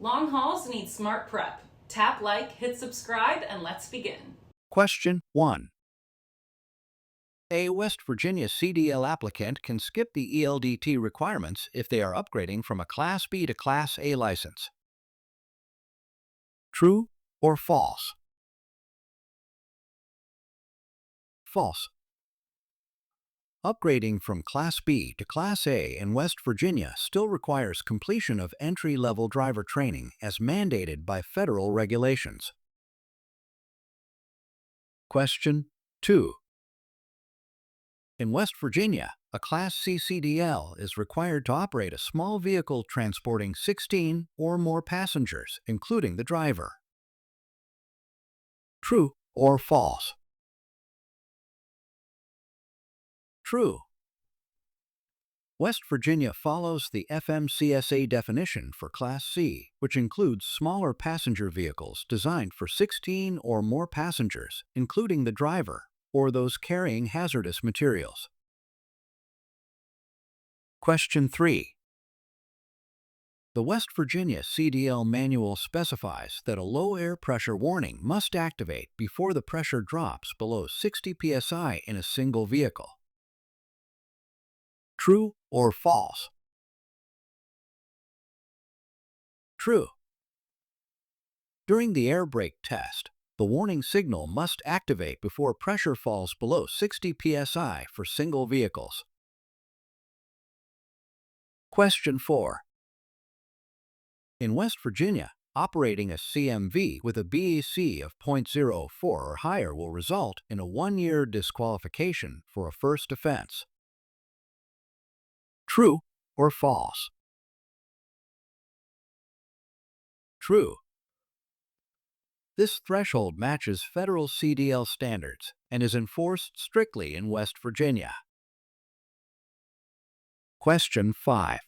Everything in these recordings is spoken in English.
Long hauls need smart prep. Tap like, hit subscribe, and let's begin. Question 1. A West Virginia CDL applicant can skip the ELDT requirements if they are upgrading from a Class B to Class A license. True or false? False. Upgrading from Class B to Class A in West Virginia still requires completion of entry-level driver training as mandated by federal regulations. Question 2. In West Virginia, a Class C CDL is required to operate a small vehicle transporting 16 or more passengers, including the driver. True or false? True. West Virginia follows the FMCSA definition for Class C, which includes smaller passenger vehicles designed for 16 or more passengers, including the driver, or those carrying hazardous materials. Question 3. The West Virginia CDL Manual specifies that a low air pressure warning must activate before the pressure drops below 60 psi in a single vehicle. True or false? True. During the air brake test, the warning signal must activate before pressure falls below 60 psi for single vehicles. Question 4. In West Virginia, operating a CMV with a BAC of .04 or higher will result in a 1-year disqualification for a first offense. True or false? True. This threshold matches federal CDL standards and is enforced strictly in West Virginia. Question 5.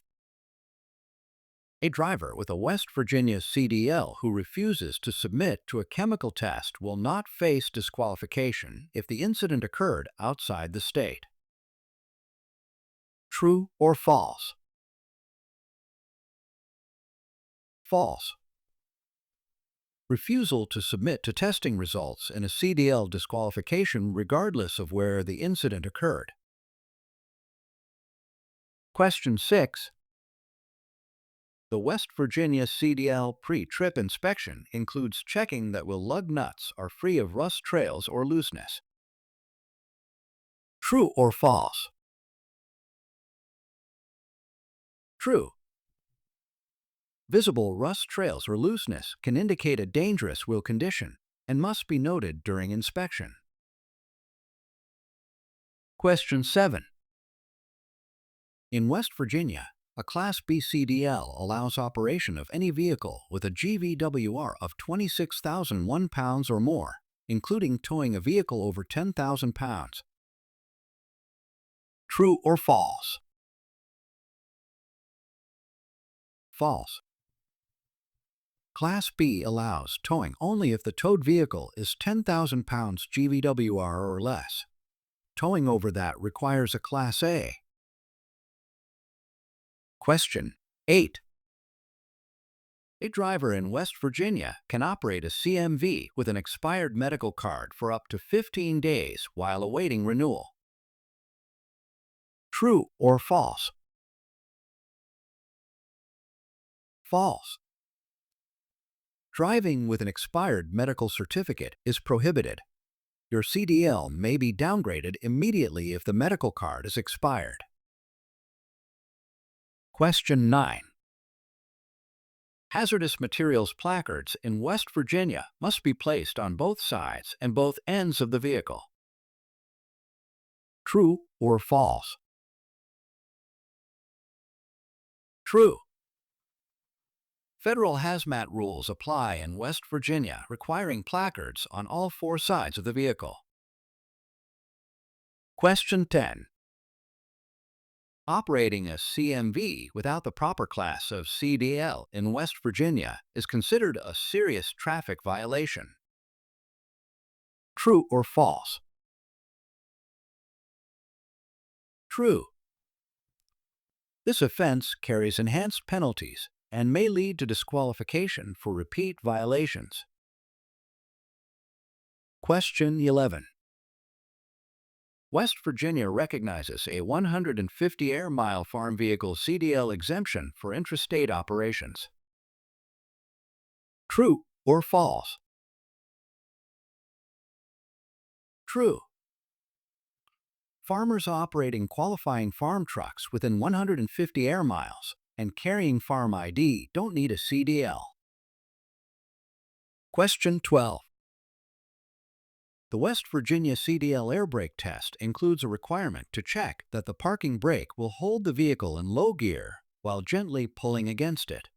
A driver with a West Virginia CDL who refuses to submit to a chemical test will not face disqualification if the incident occurred outside the state. True or false? False. Refusal to submit to testing results in a CDL disqualification regardless of where the incident occurred. Question 6. The West Virginia CDL pre-trip inspection includes checking that lug nuts are free of rust trails or looseness. True or false? True. Visible rust trails or looseness can indicate a dangerous wheel condition and must be noted during inspection. Question 7. In West Virginia, a Class B CDL allows operation of any vehicle with a GVWR of 26,001 pounds or more, including towing a vehicle over 10,000 pounds. True or false? False. Class B allows towing only if the towed vehicle is 10,000 pounds GVWR or less. Towing over that requires a Class A. Question 8. A driver in West Virginia can operate a CMV with an expired medical card for up to 15 days while awaiting renewal. True or false? False. Driving with an expired medical certificate is prohibited. Your CDL may be downgraded immediately if the medical card is expired. Question 9. Hazardous materials placards in West Virginia must be placed on both sides and both ends of the vehicle. True or false? True. Federal hazmat rules apply in West Virginia requiring placards on all 4 sides of the vehicle. Question 10. Operating a CMV without the proper class of CDL in West Virginia is considered a serious traffic violation. True or false? True. This offense carries enhanced penalties and may lead to disqualification for repeat violations. Question 11. West Virginia recognizes a 150 air-mile farm vehicle CDL exemption for intrastate operations. True or false? True. Farmers operating qualifying farm trucks within 150 air miles and carrying farm ID don't need a CDL. Question 12. The West Virginia CDL air brake test includes a requirement to check that the parking brake will hold the vehicle in low gear while gently pulling against it.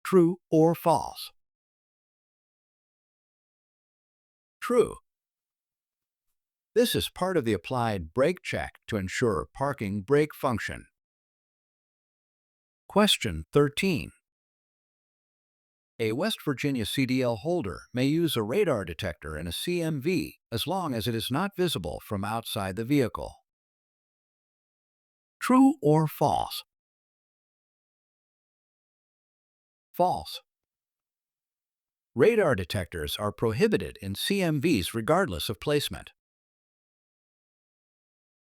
True or false? True. This is part of the applied brake check to ensure parking brake function. Question 13. A West Virginia CDL holder may use a radar detector in a CMV as long as it is not visible from outside the vehicle. True or false? False. Radar detectors are prohibited in CMVs regardless of placement.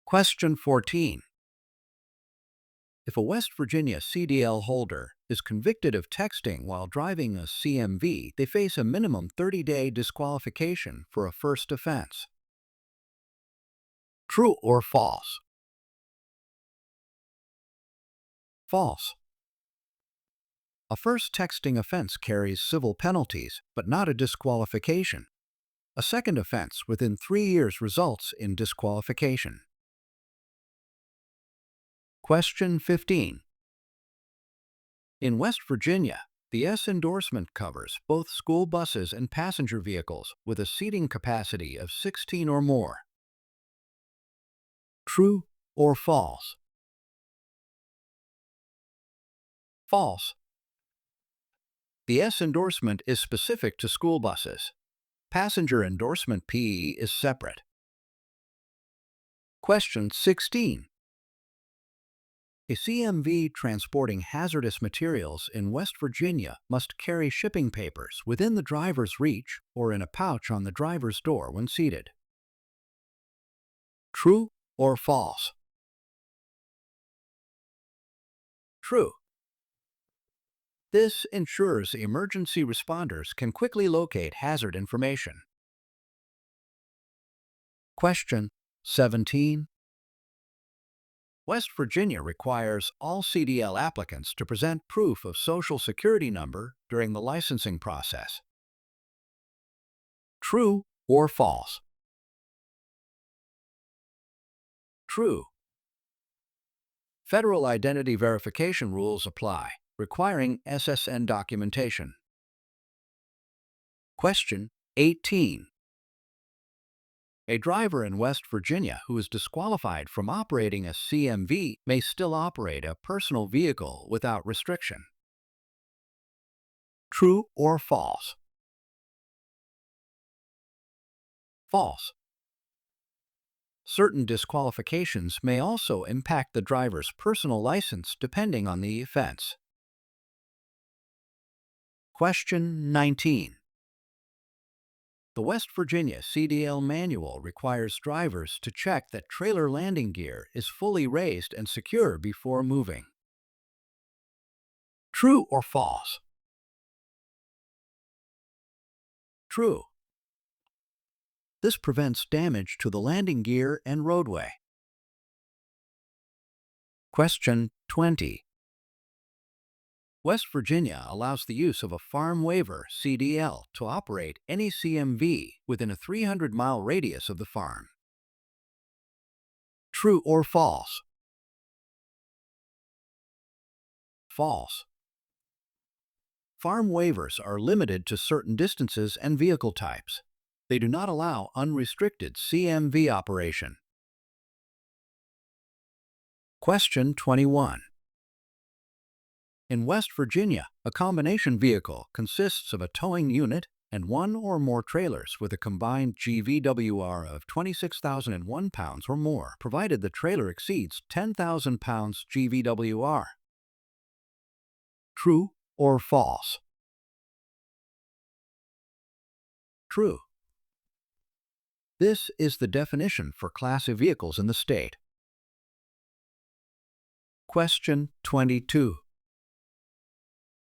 Question 14. If a West Virginia CDL holder is convicted of texting while driving a CMV, they face a minimum 30-day disqualification for a first offense. True or false? False. A first texting offense carries civil penalties, but not a disqualification. A second offense within 3 years results in disqualification. Question 15. In West Virginia, the S endorsement covers both school buses and passenger vehicles with a seating capacity of 16 or more. True or false? False. The S endorsement is specific to school buses. Passenger endorsement PE is separate. Question 16. A CMV transporting hazardous materials in West Virginia must carry shipping papers within the driver's reach or in a pouch on the driver's door when seated. True or false? True. This ensures emergency responders can quickly locate hazard information. Question 17. West Virginia requires all CDL applicants to present proof of Social Security number during the licensing process. True or false? True. Federal identity verification rules apply, requiring SSN documentation. Question 18. A driver in West Virginia who is disqualified from operating a CMV may still operate a personal vehicle without restriction. True or false? False. Certain disqualifications may also impact the driver's personal license depending on the offense. Question 19. The West Virginia CDL Manual requires drivers to check that trailer landing gear is fully raised and secure before moving. True or false? True. This prevents damage to the landing gear and roadway. Question 20. West Virginia allows the use of a farm waiver CDL to operate any CMV within a 300-mile radius of the farm. True or false? False. Farm waivers are limited to certain distances and vehicle types. They do not allow unrestricted CMV operation. Question 21. In West Virginia, a combination vehicle consists of a towing unit and one or more trailers with a combined GVWR of 26,001 pounds or more, provided the trailer exceeds 10,000 pounds GVWR. True or false? True. This is the definition for Class A vehicles in the state. Question 22.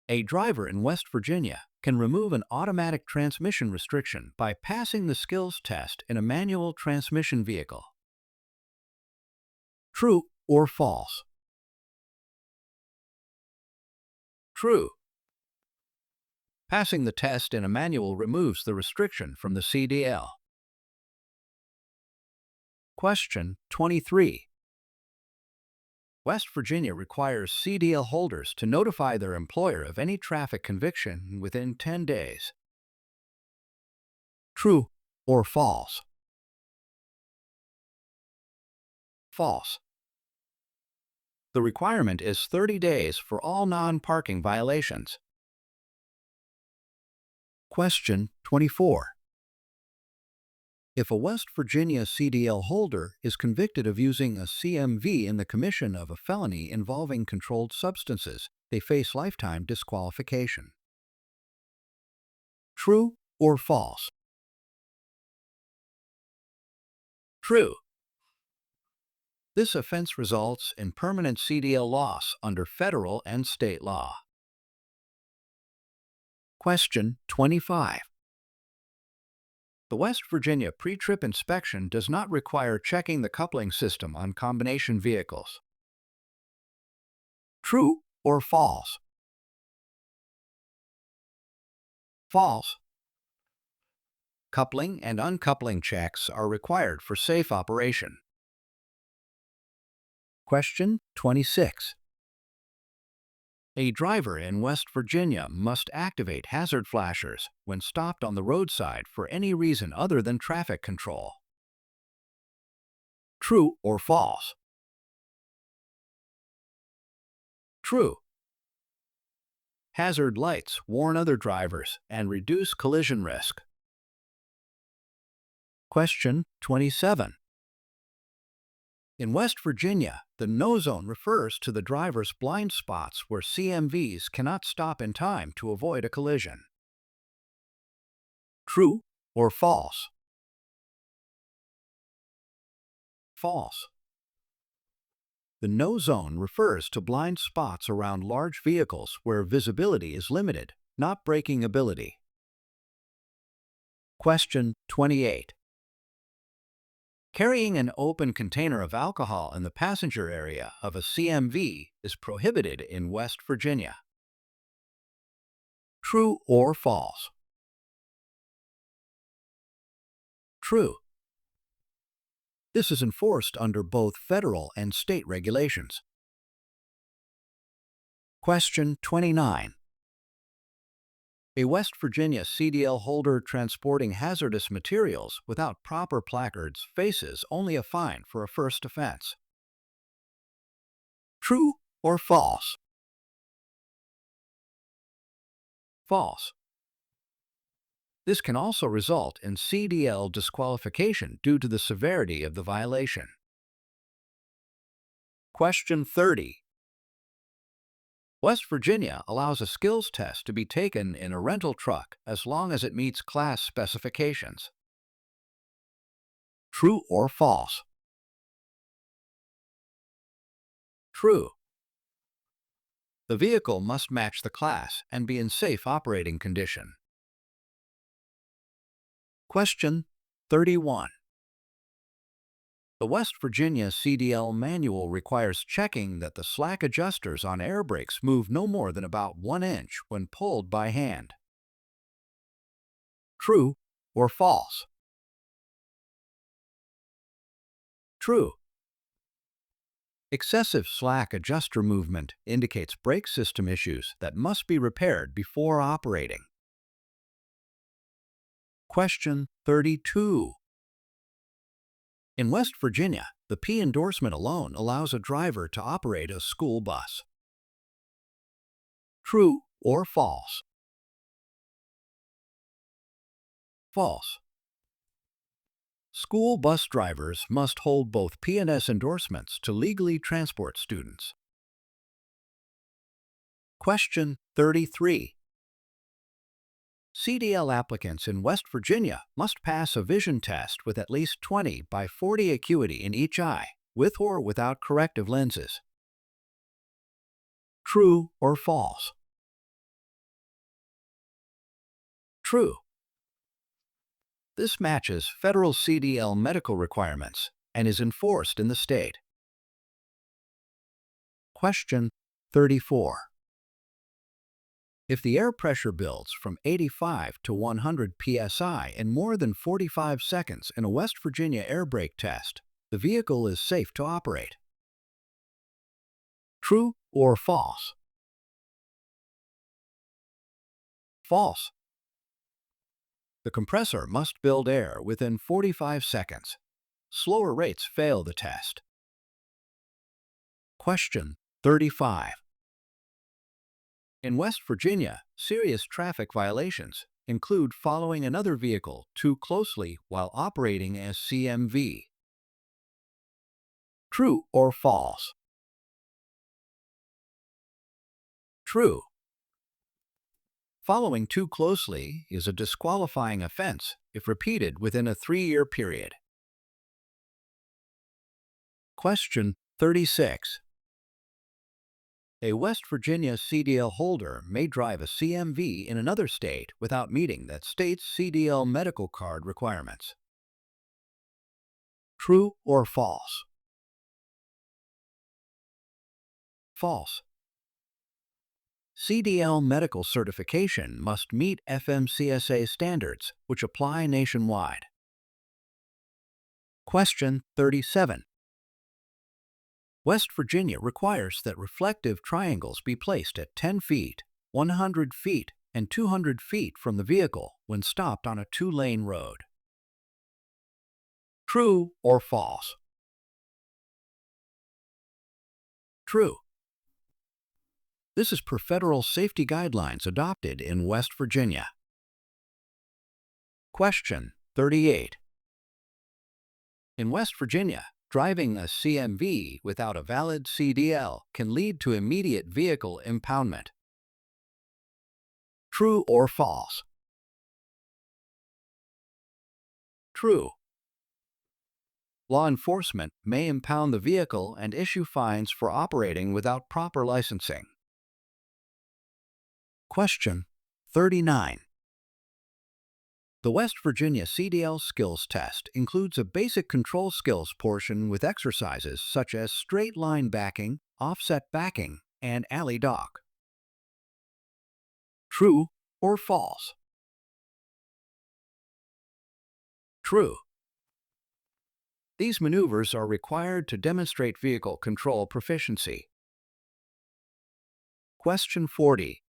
A driver in West Virginia can remove an automatic transmission restriction by passing the skills test in a manual transmission vehicle. True or false? True. Passing the test in a manual removes the restriction from the CDL. Question 23. West Virginia requires CDL holders to notify their employer of any traffic conviction within 10 days. True or false? False. The requirement is 30 days for all non-parking violations. Question 24. If a West Virginia CDL holder is convicted of using a CMV in the commission of a felony involving controlled substances, they face lifetime disqualification. True or false? True. This offense results in permanent CDL loss under federal and state law. Question 25. The West Virginia pre-trip inspection does not require checking the coupling system on combination vehicles. True or false? False. Coupling and uncoupling checks are required for safe operation. Question 26. A driver in West Virginia must activate hazard flashers when stopped on the roadside for any reason other than traffic control. True or false? True. Hazard lights warn other drivers and reduce collision risk. Question 27. In West Virginia, the no zone refers to the driver's blind spots where CMVs cannot stop in time to avoid a collision. True or false? False. The no zone refers to blind spots around large vehicles where visibility is limited, not braking ability. Question 28. Carrying an open container of alcohol in the passenger area of a CMV is prohibited in West Virginia. True or false? True. This is enforced under both federal and state regulations. Question 29. A West Virginia CDL holder transporting hazardous materials without proper placards faces only a fine for a first offense. True or false? False. This can also result in CDL disqualification due to the severity of the violation. Question 30. West Virginia allows a skills test to be taken in a rental truck as long as it meets class specifications. True or false? True. The vehicle must match the class and be in safe operating condition. Question 31. The West Virginia CDL Manual requires checking that the slack adjusters on air brakes move no more than about 1 inch when pulled by hand. True or false? True. Excessive slack adjuster movement indicates brake system issues that must be repaired before operating. Question 32. In West Virginia, the P endorsement alone allows a driver to operate a school bus. True or false? False. School bus drivers must hold both P&S endorsements to legally transport students. Question 33. CDL applicants in West Virginia must pass a vision test with at least 20 by 40 acuity in each eye, with or without corrective lenses. True or false? True. This matches federal CDL medical requirements and is enforced in the state. Question 34. If the air pressure builds from 85 to 100 psi in more than 45 seconds in a West Virginia air brake test, the vehicle is safe to operate. True or false? False. The compressor must build air within 45 seconds. Slower rates fail the test. Question 35. In West Virginia, serious traffic violations include following another vehicle too closely while operating as CMV. True or false? True. Following too closely is a disqualifying offense if repeated within a 3-year period. Question 36. A West Virginia CDL holder may drive a CMV in another state without meeting that state's CDL medical card requirements. True or false? False. CDL medical certification must meet FMCSA standards, which apply nationwide. Question 37. West Virginia requires that reflective triangles be placed at 10 feet, 100 feet, and 200 feet from the vehicle when stopped on a 2-lane road. True or false? True. This is per federal safety guidelines adopted in West Virginia. Question 38. In West Virginia, driving a CMV without a valid CDL can lead to immediate vehicle impoundment. True or false? True. Law enforcement may impound the vehicle and issue fines for operating without proper licensing. Question 39. The West Virginia CDL skills test includes a basic control skills portion with exercises such as straight line backing, offset backing, and alley dock. True or false? True. These maneuvers are required to demonstrate vehicle control proficiency. Question 40.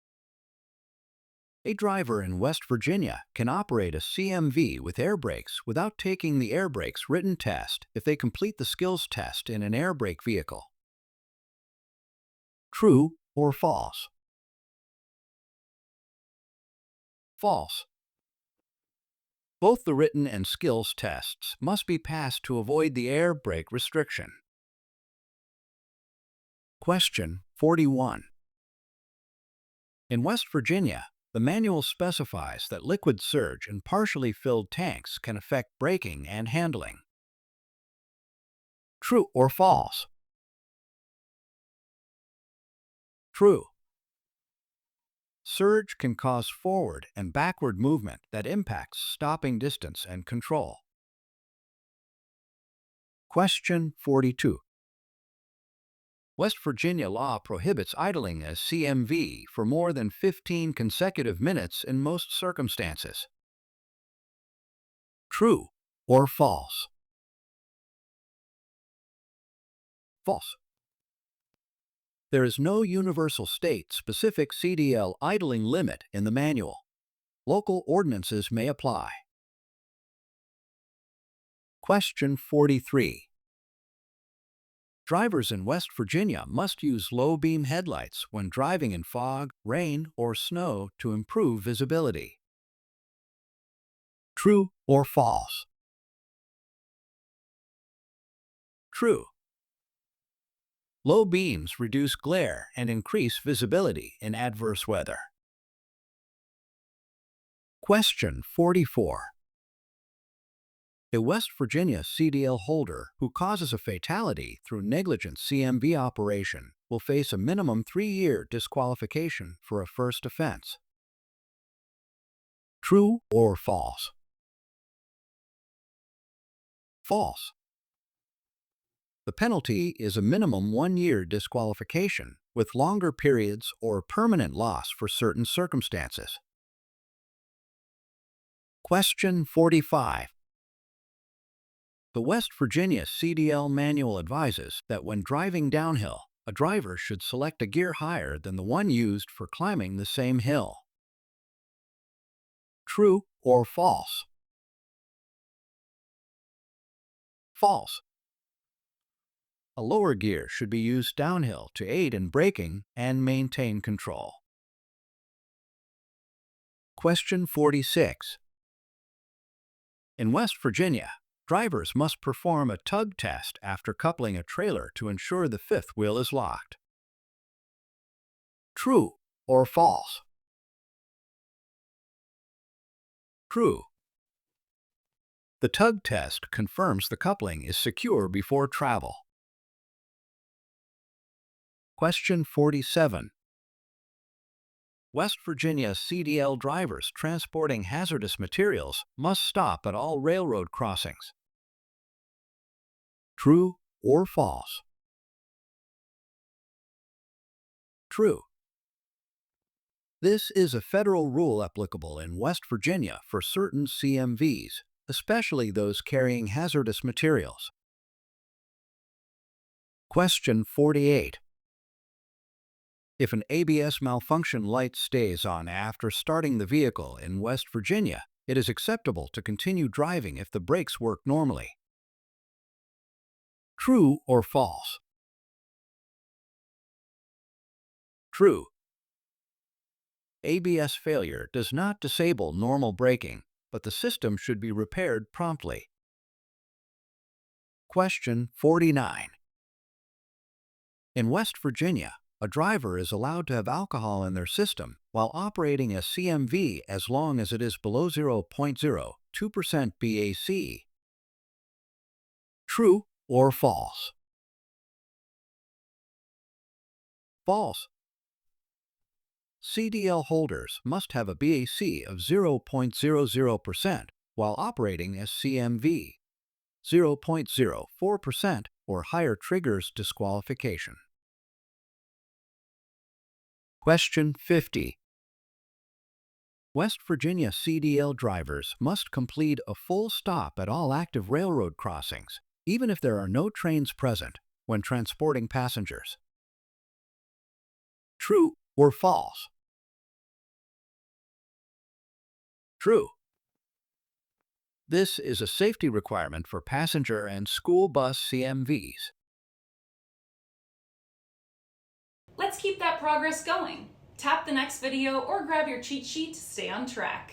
A driver in West Virginia can operate a CMV with air brakes without taking the air brakes written test if they complete the skills test in an air brake vehicle. True or false? False. Both the written and skills tests must be passed to avoid the air brake restriction. Question 41. In West Virginia, the manual specifies that liquid surge in partially filled tanks can affect braking and handling. True or false? True. Surge can cause forward and backward movement that impacts stopping distance and control. Question 42. West Virginia law prohibits idling as CMV for more than 15 consecutive minutes in most circumstances. True or false? False. There is no universal state-specific CDL idling limit in the manual. Local ordinances may apply. Question 43. Drivers in West Virginia must use low-beam headlights when driving in fog, rain, or snow to improve visibility. True or false? True. Low beams reduce glare and increase visibility in adverse weather. Question 44. A West Virginia CDL holder who causes a fatality through negligent CMV operation will face a minimum 3-year disqualification for a first offense. True or false? False. The penalty is a minimum 1-year disqualification with longer periods or permanent loss for certain circumstances. Question 45. The West Virginia CDL Manual advises that when driving downhill, a driver should select a gear higher than the one used for climbing the same hill. True or false? False. A lower gear should be used downhill to aid in braking and maintain control. Question 46. In West Virginia, drivers must perform a tug test after coupling a trailer to ensure the fifth wheel is locked. True or false? True. The tug test confirms the coupling is secure before travel. Question 47. West Virginia CDL drivers transporting hazardous materials must stop at all railroad crossings. True or false? True. This is a federal rule applicable in West Virginia for certain CMVs, especially those carrying hazardous materials. Question 48. If an ABS malfunction light stays on after starting the vehicle in West Virginia, it is acceptable to continue driving if the brakes work normally. True or false? True. ABS failure does not disable normal braking, but the system should be repaired promptly. Question 49. In West Virginia, a driver is allowed to have alcohol in their system while operating a CMV as long as it is below 0.02% BAC. True or false? False. CDL holders must have a BAC of 0.00% while operating as CMV. 0.04% or higher triggers disqualification. Question 50. West Virginia CDL drivers must complete a full stop at all active railroad crossings, even if there are no trains present, when transporting passengers. True or false? True. This is a safety requirement for passenger and school bus CMVs. Let's keep that progress going. Tap the next video or grab your cheat sheet to stay on track.